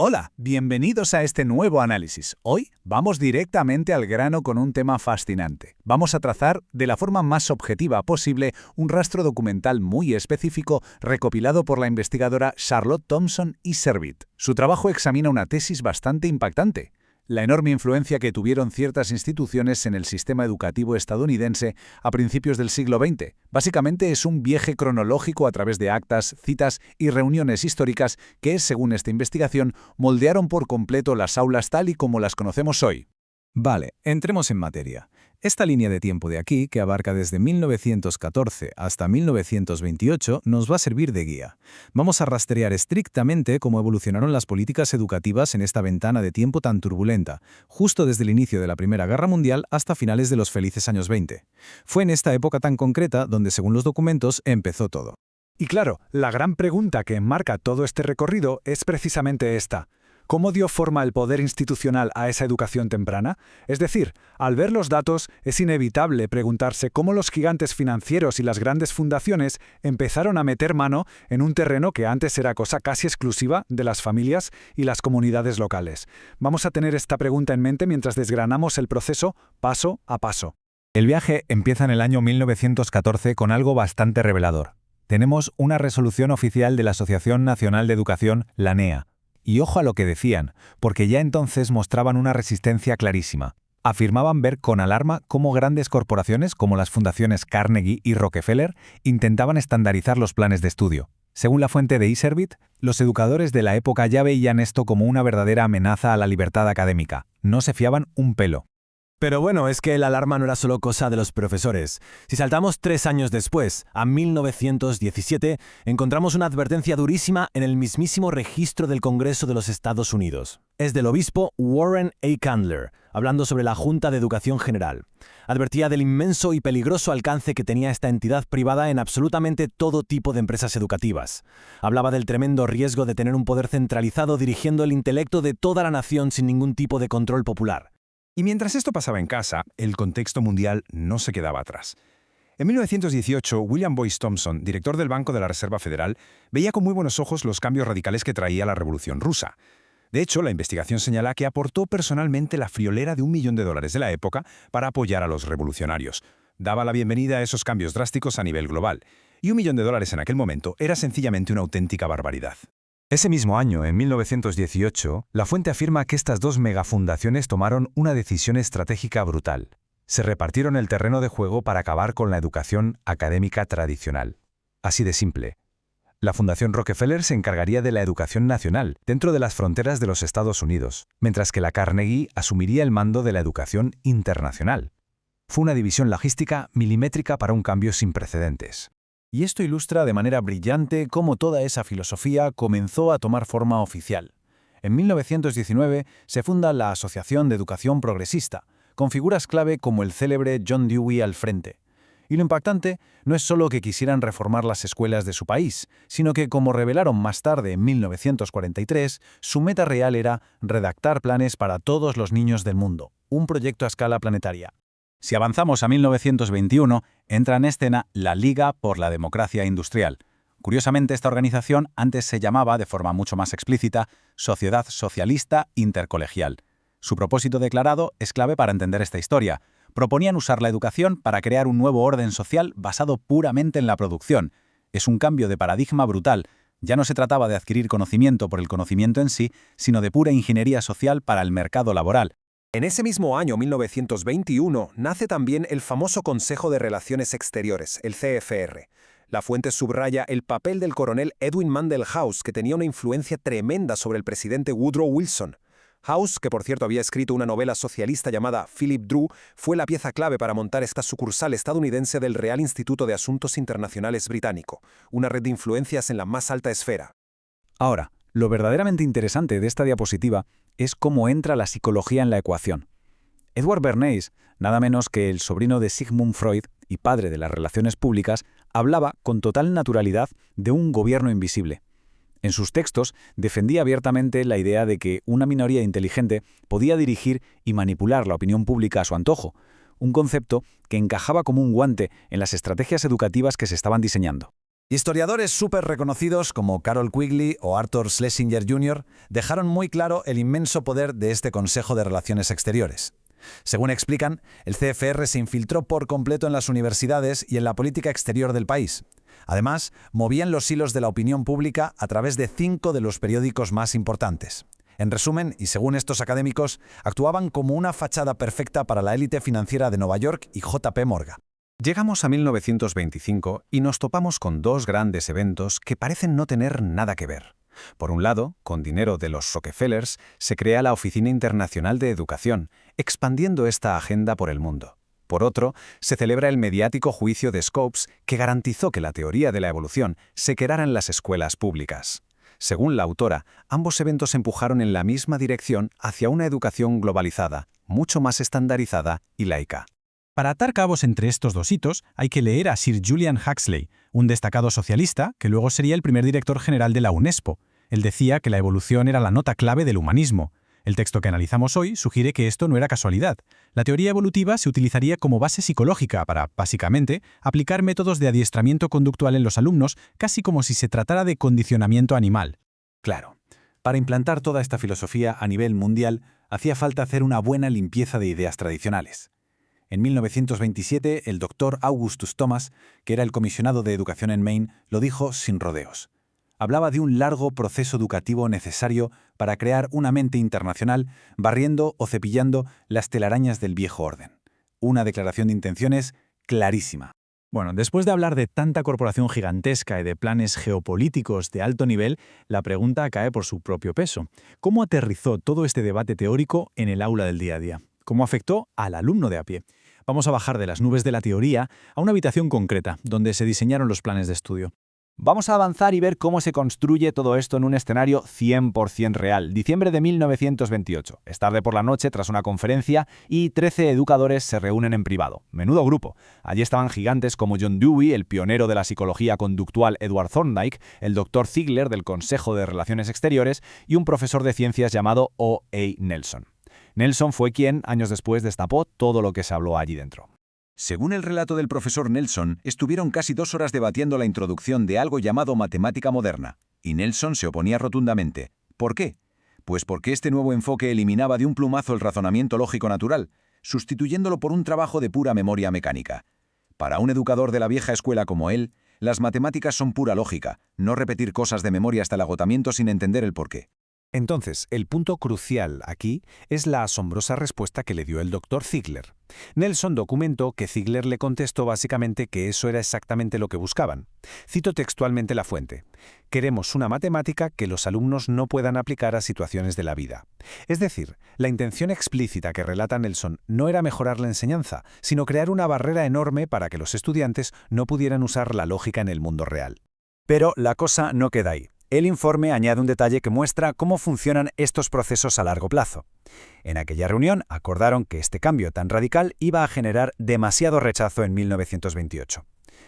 Hola, bienvenidos a este nuevo análisis. Hoy vamos directamente al grano con un tema fascinante. Vamos a trazar, de la forma más objetiva posible, un rastro documental muy específico recopilado por la investigadora Charlotte Thompson y Servit. Su trabajo examina una tesis bastante impactante: la enorme influencia que tuvieron ciertas instituciones en el sistema educativo estadounidense a principios del siglo XX. Básicamente es un viaje cronológico a través de actas, citas y reuniones históricas que, según esta investigación, moldearon por completo las aulas tal y como las conocemos hoy. Vale, entremos en materia. Esta línea de tiempo de aquí, que abarca desde 1914 hasta 1928, nos va a servir de guía. Vamos a rastrear estrictamente cómo evolucionaron las políticas educativas en esta ventana de tiempo tan turbulenta, justo desde el inicio de la Primera Guerra Mundial hasta finales de los felices años 20. Fue en esta época tan concreta donde, según los documentos, empezó todo. Y claro, la gran pregunta que enmarca todo este recorrido es precisamente esta: ¿cómo dio forma el poder institucional a esa educación temprana? Es decir, al ver los datos, es inevitable preguntarse cómo los gigantes financieros y las grandes fundaciones empezaron a meter mano en un terreno que antes era cosa casi exclusiva de las familias y las comunidades locales. Vamos a tener esta pregunta en mente mientras desgranamos el proceso paso a paso. El viaje empieza en el año 1914 con algo bastante revelador. Tenemos una resolución oficial de la Asociación Nacional de Educación, la NEA. Y ojo a lo que decían, porque ya entonces mostraban una resistencia clarísima. Afirmaban ver con alarma cómo grandes corporaciones como las fundaciones Carnegie y Rockefeller intentaban estandarizar los planes de estudio. Según la fuente de Servit, los educadores de la época ya veían esto como una verdadera amenaza a la libertad académica. No se fiaban un pelo. Pero bueno, es que la alarma no era solo cosa de los profesores. Si saltamos 3 años después, a 1917, encontramos una advertencia durísima en el mismísimo registro del Congreso de los Estados Unidos. Es del obispo Warren A. Candler, hablando sobre la Junta de Educación General. Advertía del inmenso y peligroso alcance que tenía esta entidad privada en absolutamente todo tipo de empresas educativas. Hablaba del tremendo riesgo de tener un poder centralizado dirigiendo el intelecto de toda la nación sin ningún tipo de control popular. Y mientras esto pasaba en casa, el contexto mundial no se quedaba atrás. En 1918, William Boyce Thompson, director del Banco de la Reserva Federal, veía con muy buenos ojos los cambios radicales que traía la Revolución Rusa. De hecho, la investigación señala que aportó personalmente la friolera de $1 millón de la época para apoyar a los revolucionarios. Daba la bienvenida a esos cambios drásticos a nivel global. Y $1 millón en aquel momento era sencillamente una auténtica barbaridad. Ese mismo año, en 1918, la fuente afirma que estas dos megafundaciones tomaron una decisión estratégica brutal. Se repartieron el terreno de juego para acabar con la educación académica tradicional. Así de simple. La Fundación Rockefeller se encargaría de la educación nacional, dentro de las fronteras de los Estados Unidos, mientras que la Carnegie asumiría el mando de la educación internacional. Fue una división logística milimétrica para un cambio sin precedentes. Y esto ilustra de manera brillante cómo toda esa filosofía comenzó a tomar forma oficial. En 1919 se funda la Asociación de Educación Progresista, con figuras clave como el célebre John Dewey al frente. Y lo impactante no es solo que quisieran reformar las escuelas de su país, sino que, como revelaron más tarde en 1943, su meta real era redactar planes para todos los niños del mundo, un proyecto a escala planetaria. Si avanzamos a 1921, entra en escena la Liga por la Democracia Industrial. Curiosamente, esta organización antes se llamaba, de forma mucho más explícita, Sociedad Socialista Intercolegial. Su propósito declarado es clave para entender esta historia. Proponían usar la educación para crear un nuevo orden social basado puramente en la producción. Es un cambio de paradigma brutal. Ya no se trataba de adquirir conocimiento por el conocimiento en sí, sino de pura ingeniería social para el mercado laboral. En ese mismo año, 1921, nace también el famoso Consejo de Relaciones Exteriores, el CFR. La fuente subraya el papel del coronel Edwin Mandell House, que tenía una influencia tremenda sobre el presidente Woodrow Wilson. House, que por cierto había escrito una novela socialista llamada Philip Drew, fue la pieza clave para montar esta sucursal estadounidense del Real Instituto de Asuntos Internacionales británico, una red de influencias en la más alta esfera. Ahora, lo verdaderamente interesante de esta diapositiva es cómo entra la psicología en la ecuación. Edward Bernays, nada menos que el sobrino de Sigmund Freud y padre de las relaciones públicas, hablaba con total naturalidad de un gobierno invisible. En sus textos defendía abiertamente la idea de que una minoría inteligente podía dirigir y manipular la opinión pública a su antojo, un concepto que encajaba como un guante en las estrategias educativas que se estaban diseñando. Historiadores súper reconocidos como Carroll Quigley o Arthur Schlesinger Jr. dejaron muy claro el inmenso poder de este Consejo de Relaciones Exteriores. Según explican, el CFR se infiltró por completo en las universidades y en la política exterior del país. Además, movían los hilos de la opinión pública a través de 5 de los periódicos más importantes. En resumen, y según estos académicos, actuaban como una fachada perfecta para la élite financiera de Nueva York y JP Morgan. Llegamos a 1925 y nos topamos con 2 grandes eventos que parecen no tener nada que ver. Por un lado, con dinero de los Rockefellers, se crea la Oficina Internacional de Educación, expandiendo esta agenda por el mundo. Por otro, se celebra el mediático juicio de Scopes, que garantizó que la teoría de la evolución se quedara en las escuelas públicas. Según la autora, ambos eventos empujaron en la misma dirección hacia una educación globalizada, mucho más estandarizada y laica. Para atar cabos entre estos 2 hitos, hay que leer a Sir Julian Huxley, un destacado socialista que luego sería el primer director general de la UNESCO. Él decía que la evolución era la nota clave del humanismo. El texto que analizamos hoy sugiere que esto no era casualidad. La teoría evolutiva se utilizaría como base psicológica para, básicamente, aplicar métodos de adiestramiento conductual en los alumnos, casi como si se tratara de condicionamiento animal. Claro, para implantar toda esta filosofía a nivel mundial, hacía falta hacer una buena limpieza de ideas tradicionales. En 1927, el doctor Augustus Thomas, que era el comisionado de educación en Maine, lo dijo sin rodeos. Hablaba de un largo proceso educativo necesario para crear una mente internacional, barriendo o cepillando las telarañas del viejo orden. Una declaración de intenciones clarísima. Bueno, después de hablar de tanta corporación gigantesca y de planes geopolíticos de alto nivel, la pregunta cae por su propio peso. ¿Cómo aterrizó todo este debate teórico en el aula del día a día? ¿Cómo afectó al alumno de a pie? Vamos a bajar de las nubes de la teoría a una habitación concreta, donde se diseñaron los planes de estudio. Vamos a avanzar y ver cómo se construye todo esto en un escenario 100% real. Diciembre de 1928. Es tarde por la noche tras una conferencia y 13 educadores se reúnen en privado. Menudo grupo. Allí estaban gigantes como John Dewey, el pionero de la psicología conductual Edward Thorndike, el Dr. Ziegler del Consejo de Relaciones Exteriores y un profesor de ciencias llamado O.A. Nelson. Nelson fue quien, años después, destapó todo lo que se habló allí dentro. Según el relato del profesor Nelson, estuvieron casi 2 horas debatiendo la introducción de algo llamado matemática moderna, y Nelson se oponía rotundamente. ¿Por qué? Pues porque este nuevo enfoque eliminaba de un plumazo el razonamiento lógico natural, sustituyéndolo por un trabajo de pura memoria mecánica. Para un educador de la vieja escuela como él, las matemáticas son pura lógica, no repetir cosas de memoria hasta el agotamiento sin entender el porqué. Entonces, el punto crucial aquí es la asombrosa respuesta que le dio el Dr. Ziegler. Nelson documentó que Ziegler le contestó básicamente que eso era exactamente lo que buscaban. Cito textualmente la fuente. Queremos una matemática que los alumnos no puedan aplicar a situaciones de la vida. Es decir, la intención explícita que relata Nelson no era mejorar la enseñanza, sino crear una barrera enorme para que los estudiantes no pudieran usar la lógica en el mundo real. Pero la cosa no queda ahí. El informe añade un detalle que muestra cómo funcionan estos procesos a largo plazo. En aquella reunión acordaron que este cambio tan radical iba a generar demasiado rechazo en 1928.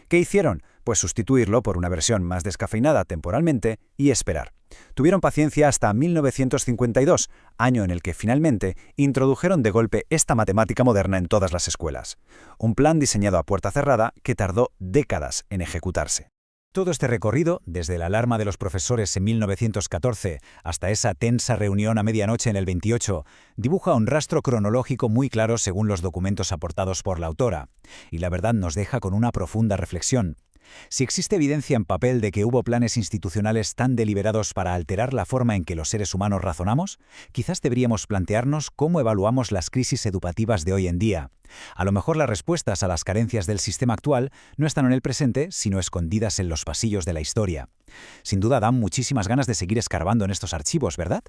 ¿Qué hicieron? Pues sustituirlo por una versión más descafeinada temporalmente y esperar. Tuvieron paciencia hasta 1952, año en el que finalmente introdujeron de golpe esta matemática moderna en todas las escuelas. Un plan diseñado a puerta cerrada que tardó décadas en ejecutarse. Todo este recorrido, desde la alarma de los profesores en 1914 hasta esa tensa reunión a medianoche en el 28, dibuja un rastro cronológico muy claro según los documentos aportados por la autora, y la verdad nos deja con una profunda reflexión. Si existe evidencia en papel de que hubo planes institucionales tan deliberados para alterar la forma en que los seres humanos razonamos, quizás deberíamos plantearnos cómo evaluamos las crisis educativas de hoy en día. A lo mejor las respuestas a las carencias del sistema actual no están en el presente, sino escondidas en los pasillos de la historia. Sin duda dan muchísimas ganas de seguir escarbando en estos archivos, ¿verdad?